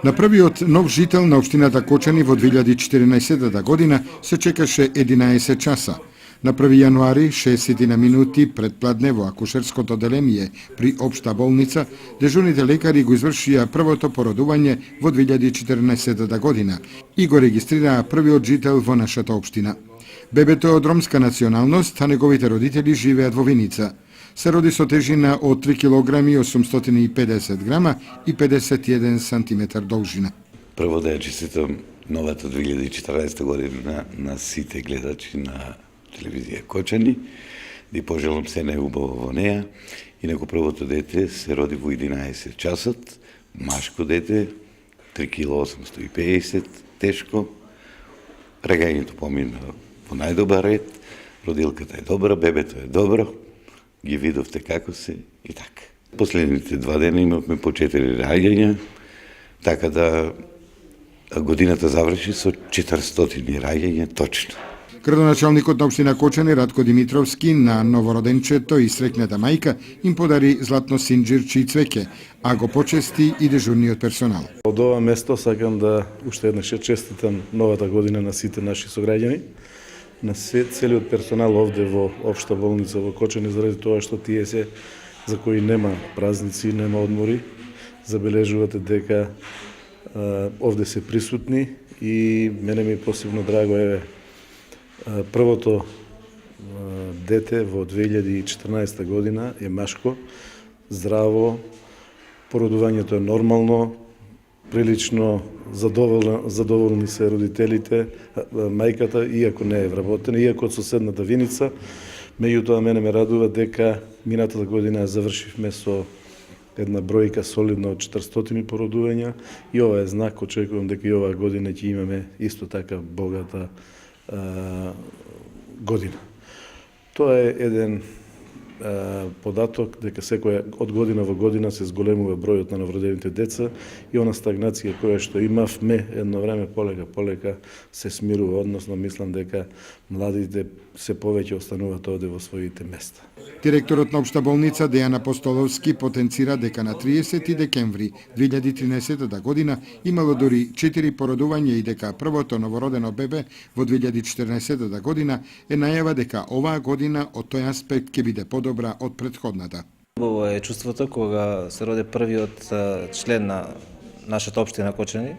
На првиот нов жител на општината Кочани во 2014 година се чекаше 11 часа. На 1 јануари, 60 на минути пред пладне во акушерското одделение при општа болница, дежурните лекари го извршија првото породување во 2014 година и го регистрираа првиот жител во нашата општина. Бебето е од ромска националност, а неговите родители живеат во Виница. Се роди со тежина од 3 кг 850 грама и 51 сантиметар должина. Прво да ја честитам новата 2014 година на сите гледачи на телевизија Кочани, да пожелам се најубаво во неа. Инаку првото дете се роди во 11 часот, машко дете, 3 кг 850, тешко. Регањето помина во најдобар ред, родилката е добра, бебето е добро, ги видовте како се и така. Последните 2 дена имавме по 4 раѓања, така да годината заврши со 400 раѓања точно. Градоначалникот на општина Кочани Радко Димитровски на новороденчето и среќната мајка им подари златно синџирче и цвеќе, а го почести и дежурниот персонал. Од ова место сакам да уште еднаш ја честитам новата година на сите наши сограѓани, на целиот персонал овде во општа болница во Кочани, заради тоа што тие се за кои нема празници, нема одмори, забележувате дека овде се присутни и мене ми посебно драго е првото дете во 2014 година е машко, здраво, породувањето е нормално, прилично задоволни се родителите, мајката, иако не е вработена, иако од соседната Виница. Меѓутоа мене ме радува дека минатата година завршивме со една бројка солидна од 400 породувања и ова е знак, очекувам дека и оваа година ќе имаме исто така богата година. Тоа е еден податок дека секоја од година во година се зголемува бројот на новородените деца и она стагнација која што имавме едно време полека се смирува, односно мислам дека младите се повеќе остануваат овде во своите места. Директорот на општа болница Дејан Апостоловски потенцира дека на 30 декември 2013 година имало дури 4 породувања и дека првото новородено бебе во 2014 година е најава дека оваа година од тој аспект ќе биде подобра од претходната. Убаво е чувството кога се роди првиот член на нашата општина Кочани.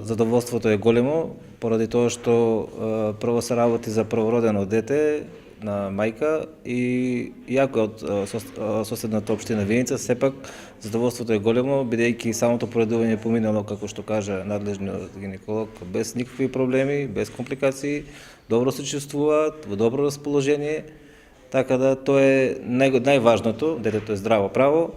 Задоволството е големо, поради тоа што прво се работи за првородено дете на мајка и иако од соседната општина Виница, сепак задоволството е големо, бидејќи самото породување поминало, како што кажа надлежниот гинеколог, без никакви проблеми, без компликации, добро се чувствуваат, во добро расположение, така да тоа е најважното, детето е здраво право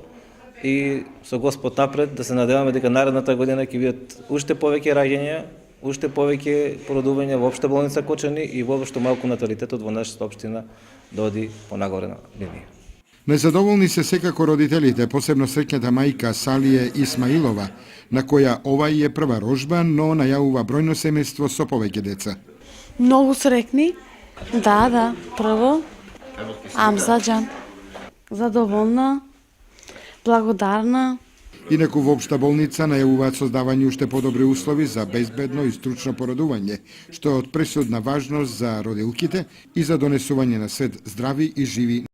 и со Господ напред да се надеваме дека наредната година ќе бидат уште повеќе раѓања, уште повеќе породувања во општа болница Кочани и воопшто малку наталитетот во нашата општина да оди понагоре на линија. Незадоволни се секако родителите, посебно среќната мајка Салие Исмаилова, на која ова е прва рожба, но најавува бројно семејство со повеќе деца. Многу среќни, да, прво, амзаџан, задоволна, благодарна. Инаку во општа болница најавуваат создавање уште подобри услови за безбедно и стручно породување, што е од пресудна важност за родилките и за донесување на свет здрави и живи